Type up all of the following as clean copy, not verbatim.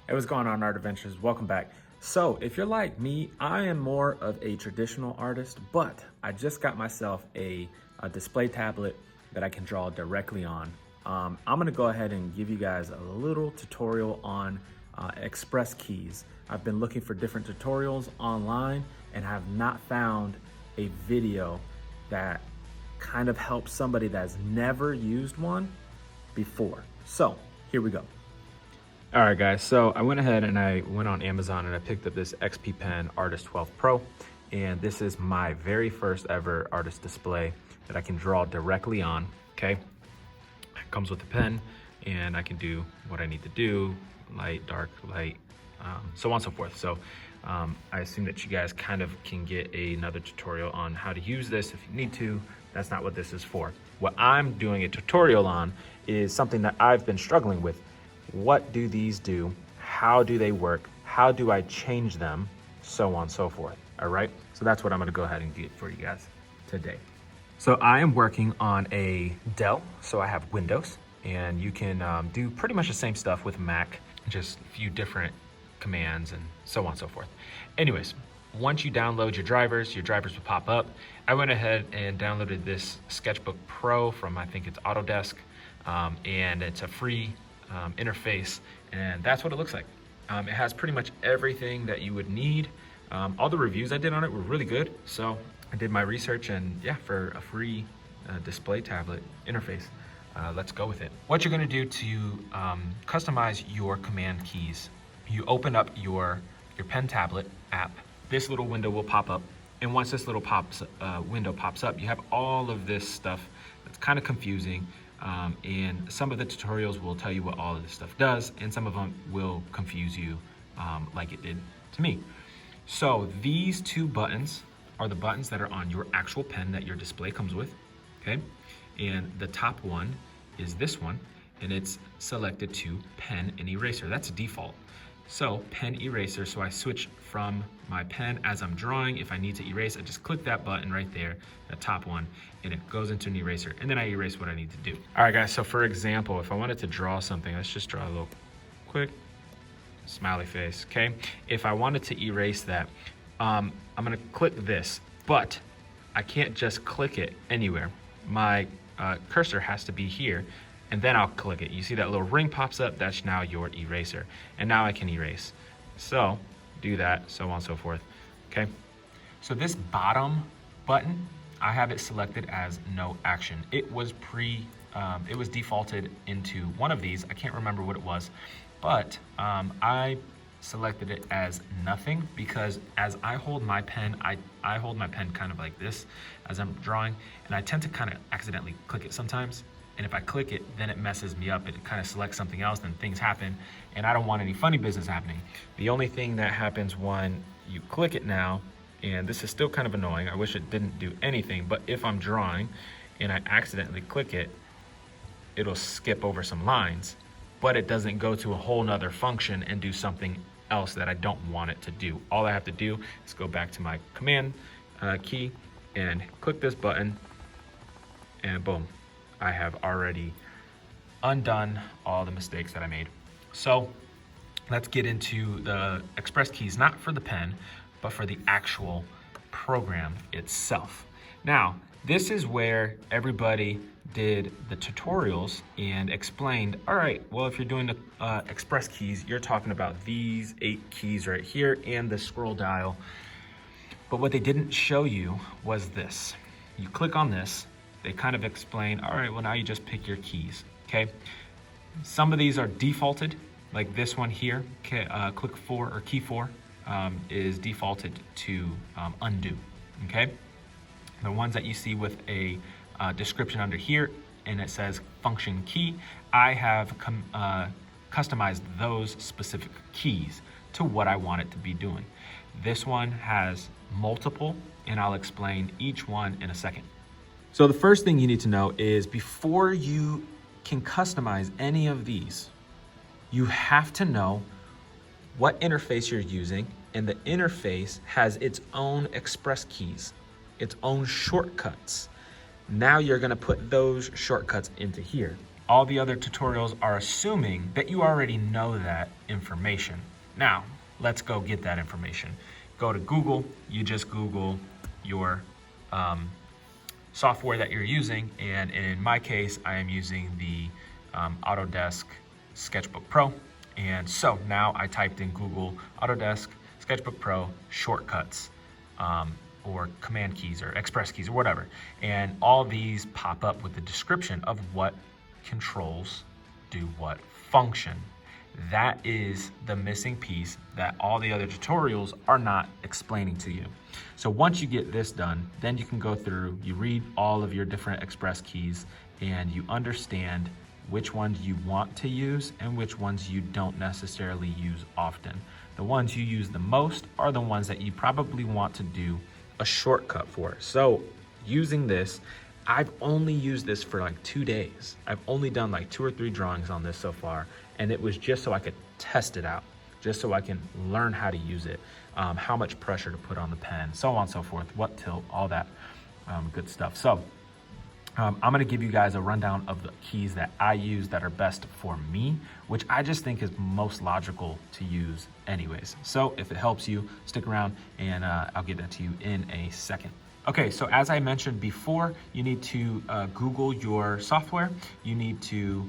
Hey, what's going on, Art Adventures? Welcome back. So if you're like me, I am more of a traditional artist, but I just got myself a display tablet that I can draw directly on. I'm gonna go ahead and give you guys a little tutorial on express keys. I've been looking for different tutorials online and have not found a video that kind of helps somebody that's never used one before. So here we go. All right, guys, so I went ahead and I went on Amazon and I picked up this XP Pen Artist 12 Pro, and this is my very first ever artist display that I can draw directly on, okay? It comes with a pen and I can do what I need to do, light, dark, light, so on and so forth. So I assume that you guys kind of can get another tutorial on how to use this if you need to. That's not what this is for. What I'm doing a tutorial on is something that I've been struggling with. What do these do? How do they work? How do I change them? So on and so forth, all right? So that's what I'm gonna go ahead and get for you guys today. So I am working on a Dell, so I have Windows, and you can do pretty much the same stuff with Mac, just a few different commands and so on and so forth. Anyways, once you download your drivers will pop up. I went ahead and downloaded this Sketchbook Pro from, I think it's Autodesk, and it's a free interface, and that's what it looks like. It has pretty much everything that you would need. All the reviews I did on it were really good, so I did my research, and yeah, for a free display tablet interface, let's go with it. What you're going to do to customize your command keys, you open up your pen tablet app. This little window will pop up, and once this little window pops up, you have all of this stuff that's kind of confusing. And some of the tutorials will tell you what all of this stuff does, and some of them will confuse you like it did to me. So these two buttons are the buttons that are on your actual pen that your display comes with, okay? And the top one is this one, and it's selected to pen and eraser. That's default. So pen eraser, so I switch from my pen as I'm drawing. If I need to erase, I just click that button right there, that top one, and it goes into an eraser, and then I erase what I need to do. All right, guys, so for example, if I wanted to draw something, let's just draw a little quick smiley face, okay? If I wanted to erase that, I'm gonna click this, but I can't just click it anywhere. My cursor has to be here, and then I'll click it. You see that little ring pops up, that's now your eraser. And now I can erase. So do that, so on and so forth, okay? So this bottom button, I have it selected as no action. It was defaulted into one of these, I can't remember what it was, but I selected it as nothing because as I hold my pen, I hold my pen kind of like this as I'm drawing, and I tend to kind of accidentally click it sometimes. And if I click it, then it messes me up. It kind of selects something else, then things happen, and I don't want any funny business happening. The only thing that happens when you click it now, and this is still kind of annoying, I wish it didn't do anything, but if I'm drawing and I accidentally click it, it'll skip over some lines, but it doesn't go to a whole nother function and do something else that I don't want it to do. All I have to do is go back to my command key and click this button, and boom. I have already undone all the mistakes that I made. So let's get into the express keys, not for the pen, but for the actual program itself. Now, this is where everybody did the tutorials and explained, all right, well, if you're doing the express keys, you're talking about these 8 keys right here and the scroll dial. But what they didn't show you was this. You click on this, they kind of explain, all right, well, now you just pick your keys, okay? Some of these are defaulted, like this one here, okay, click 4 or key 4 is defaulted to undo, okay? The ones that you see with a description under here and it says function key, I have customized those specific keys to what I want it to be doing. This one has multiple, and I'll explain each one in a second. So the first thing you need to know is before you can customize any of these, you have to know what interface you're using, and the interface has its own express keys, its own shortcuts. Now you're gonna put those shortcuts into here. All the other tutorials are assuming that you already know that information. Now, let's go get that information. Go to Google, you just Google your software that you're using, and in my case, I am using the Autodesk Sketchbook Pro. And so now I typed in Google Autodesk Sketchbook Pro shortcuts, or command keys or express keys or whatever. And all these pop up with the description of what controls do what function. That is the missing piece that all the other tutorials are not explaining to you. So once you get this done, then you can go through, you read all of your different express keys, and you understand which ones you want to use and which ones you don't necessarily use often. The ones you use the most are the ones that you probably want to do a shortcut for. So using this, I've only used this for like 2 days. I've only done like 2 or 3 drawings on this so far, and it was just so I could test it out, just so I can learn how to use it, how much pressure to put on the pen, so on and so forth, what tilt, all that good stuff. So I'm gonna give you guys a rundown of the keys that I use that are best for me, which I just think is most logical to use anyways. So if it helps you, stick around and I'll get that to you in a second. Okay, so as I mentioned before, you need to Google your software. You need to,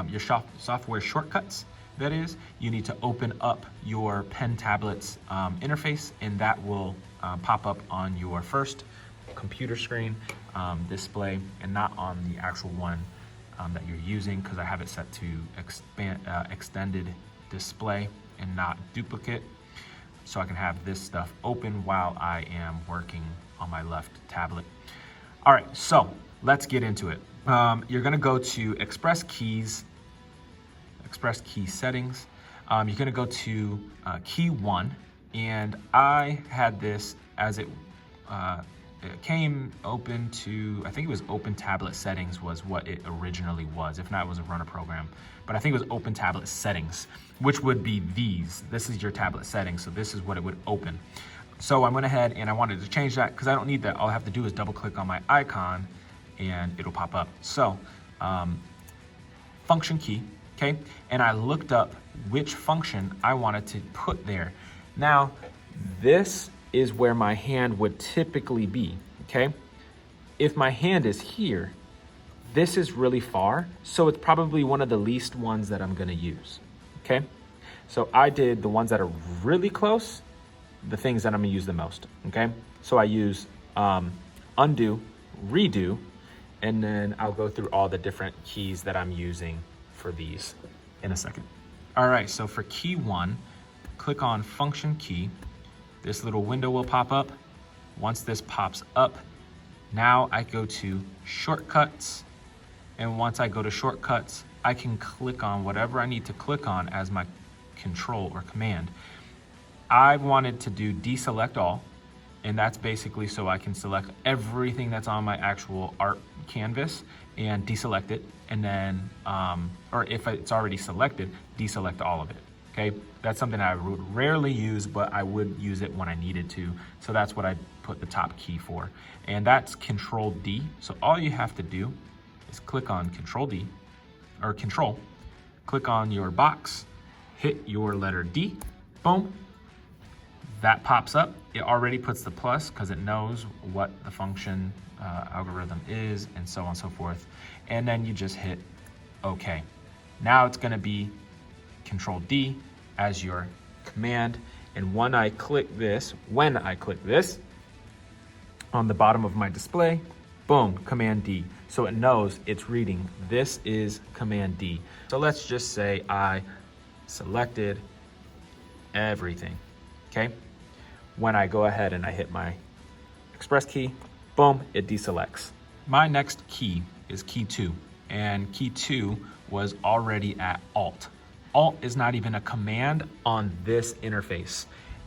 your software shortcuts, that is. You need to open up your pen tablet's interface, and that will pop up on your first computer screen display, and not on the actual one that you're using, because I have it set to extended display and not duplicate, so I can have this stuff open while I am working on my left tablet. All right, so let's get into it. You're gonna go to Express Key Settings. You're gonna go to Key 1, and I had this as it came open to, I think it was Open Tablet Settings was what it originally was. If not, it was a runner program. But I think it was Open Tablet Settings, which would be these. This is your tablet settings, so this is what it would open. So I went ahead and I wanted to change that because I don't need that. All I have to do is double click on my icon and it'll pop up. So function key, okay? And I looked up which function I wanted to put there. Now, this is where my hand would typically be, okay? If my hand is here, this is really far, so it's probably one of the least ones that I'm gonna use, okay? So I did the ones that are really close, the things that I'm gonna use the most, okay? So I use undo, redo, and then I'll go through all the different keys that I'm using for these in a second. All right, so for key 1, click on function key. This little window will pop up. Once this pops up, now I go to shortcuts. And once I go to shortcuts, I can click on whatever I need to click on as my control or command. I wanted to do deselect all, and that's basically so I can select everything that's on my actual art canvas and deselect it, and then, or if it's already selected, deselect all of it, okay? That's something I would rarely use, but I would use it when I needed to, so that's what I put the top key for. And that's Control D, so all you have to do is click on Control D, or Control, click on your box, hit your letter D, boom, that pops up. It already puts the plus because it knows what the function algorithm is, and so on and so forth. And then you just hit OK. Now it's gonna be Control D as your command. And when I click this on the bottom of my display, boom, Command D. So it knows it's reading. This is Command D. So let's just say I selected everything, okay? When I go ahead and I hit my express key, boom, it deselects. My next key is key 2, and key 2 was already at Alt. Alt is not even a command on this interface.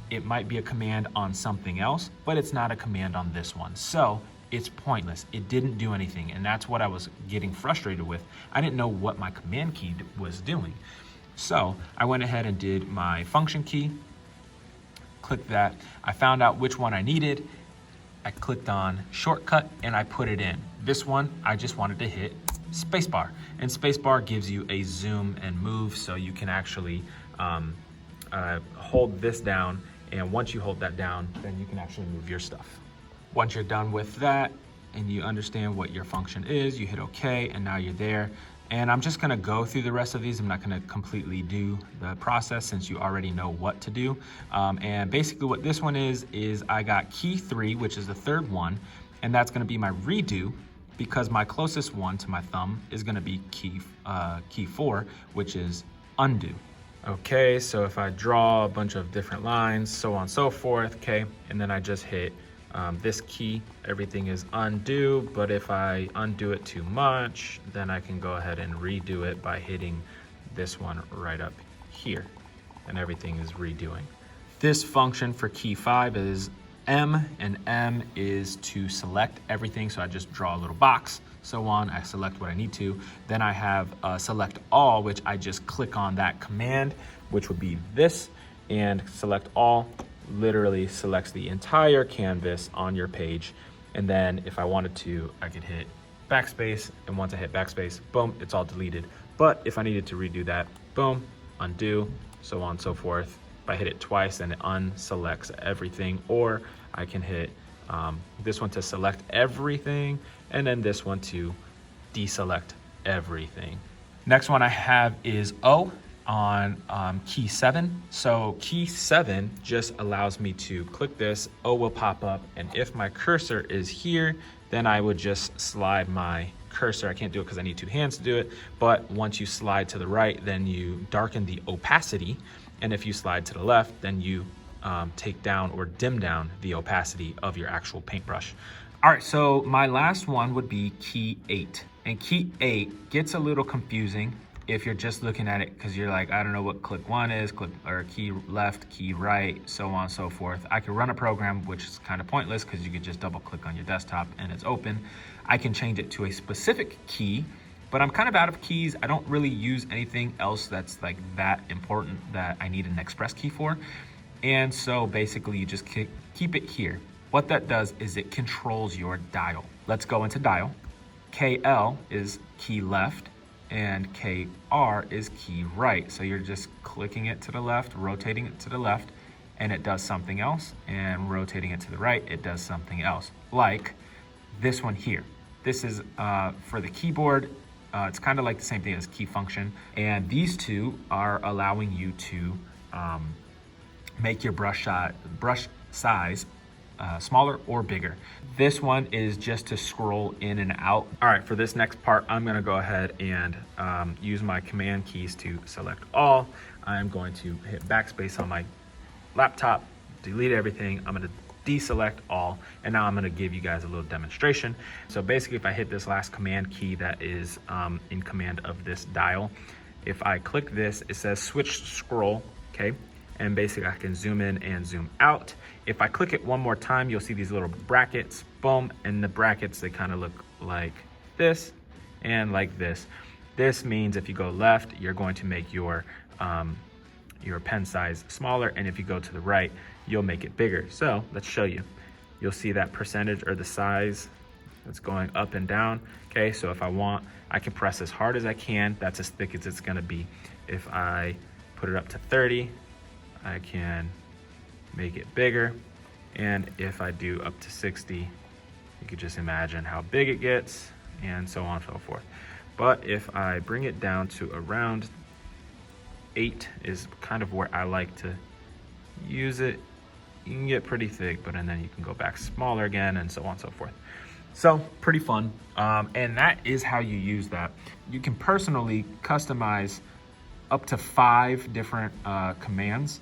It might be a command on something else, but it's not a command on this one. So it's pointless. It didn't do anything, and that's what I was getting frustrated with. I didn't know what my command key was doing. So I went ahead and did my function key, clicked that. I found out which one I needed. I clicked on shortcut and I put it in. This one, I just wanted to hit spacebar. And spacebar gives you a zoom and move, so you can actually hold this down, and once you hold that down, then you can actually move your stuff. Once you're done with that and you understand what your function is, you hit OK, and now you're there. And I'm just gonna go through the rest of these. I'm not gonna completely do the process since you already know what to do. And basically what this one is I got key 3, which is the third one, and that's gonna be my redo, because my closest one to my thumb is gonna be key 4, which is undo. Okay, so if I draw a bunch of different lines, so on and so forth, okay, and then I just hit this key, everything is undo, but if I undo it too much, then I can go ahead and redo it by hitting this one right up here, and everything is redoing. This function for key 5 is M, and M is to select everything, so I just draw a little box, so on, I select what I need to. Then I have select all, which I just click on that command, which would be this, and select all literally selects the entire canvas on your page. And then if I wanted to, I could hit backspace, and once I hit backspace, boom, it's all deleted. But if I needed to redo that, boom, undo, so on and so forth. If I hit it twice, then it unselects everything, or I can hit this one to select everything, and then this one to deselect everything. Next one I have is O on key 7. So key 7 just allows me to click this, O will pop up, and if my cursor is here, then I would just slide my cursor. I can't do it because I need 2 hands to do it, but once you slide to the right, then you darken the opacity, and if you slide to the left, then you take down or dim down the opacity of your actual paintbrush. All right, so my last one would be key 8. And key 8 gets a little confusing if you're just looking at it because you're like, I don't know what click 1 is, or key left, key right, so on and so forth. I could run a program, which is kind of pointless because you could just double click on your desktop and it's open. I can change it to a specific key, but I'm kind of out of keys. I don't really use anything else that's like that important that I need an express key for. And so basically you just keep it here. What that does is it controls your dial. Let's go into dial. KL is key left and KR is key right. So you're just clicking it to the left, rotating it to the left, and it does something else, and rotating it to the right, it does something else. Like this one here. This is for the keyboard. It's kind of like the same thing as key function. And these two are allowing you to make your brush size smaller or bigger. This one is just to scroll in and out. All right, for this next part, I'm gonna go ahead and use my command keys to select all. I'm going to hit backspace on my laptop, delete everything. I'm gonna deselect all, and now I'm gonna give you guys a little demonstration. So basically, if I hit this last command key that is in command of this dial, if I click this, it says switch scroll, okay? And basically I can zoom in and zoom out. If I click it one more time, you'll see these little brackets, boom, and the brackets, they kind of look like this and like this. This means if you go left, you're going to make your pen size smaller, and if you go to the right, you'll make it bigger. So let's show you. You'll see that percentage or the size that's going up and down. Okay, so if I want, I can press as hard as I can. That's as thick as it's gonna be. If I put it up to 30, I can make it bigger. And if I do up to 60, you could just imagine how big it gets, and so on and so forth. But if I bring it down to around 8 is kind of where I like to use it. You can get pretty thick, but and then you can go back smaller again, and so on and so forth. So pretty fun. And that is how you use that. You can personally customize up to 5 different commands.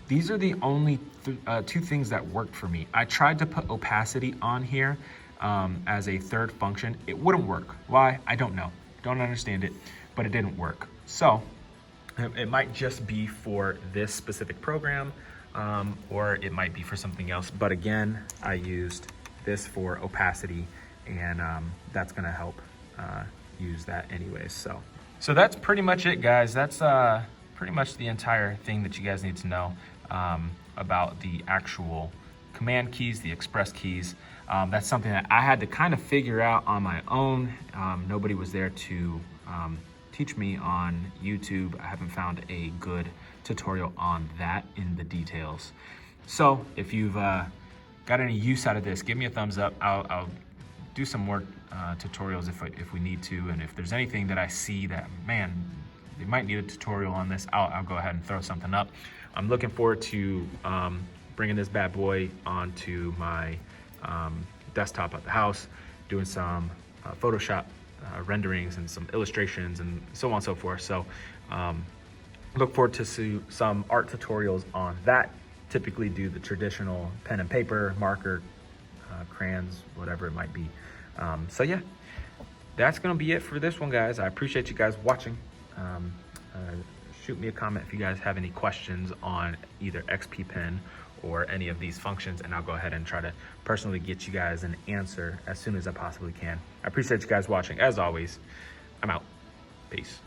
These are the only 2 things that worked for me. I tried to put opacity on here as a third function. It wouldn't work. Why? I don't know. Don't understand it, but it didn't work. So it might just be for this specific program, or it might be for something else. But again, I used this for opacity, and that's gonna help use that anyways. So that's pretty much it, guys. That's pretty much the entire thing that you guys need to know about the actual command keys, the express keys. That's something that I had to kind of figure out on my own. Nobody was there to teach me on YouTube. I haven't found a good tutorial on that in the details. So if you've got any use out of this, give me a thumbs up. I'll do some more tutorials if we need to, and if there's anything that I see that, man, they might need a tutorial on this, I'll go ahead and throw something up. I'm looking forward to bringing this bad boy onto my desktop at the house, doing some Photoshop renderings and some illustrations and so on and so forth. So look forward to some art tutorials on that. Typically do the traditional pen and paper, marker, crayons, whatever it might be. So yeah, that's gonna be it for this one, guys. I appreciate you guys watching. Shoot me a comment if you guys have any questions on either XP Pen or any of these functions, and I'll go ahead and try to personally get you guys an answer as soon as I possibly can. I appreciate you guys watching. As always, I'm out. Peace.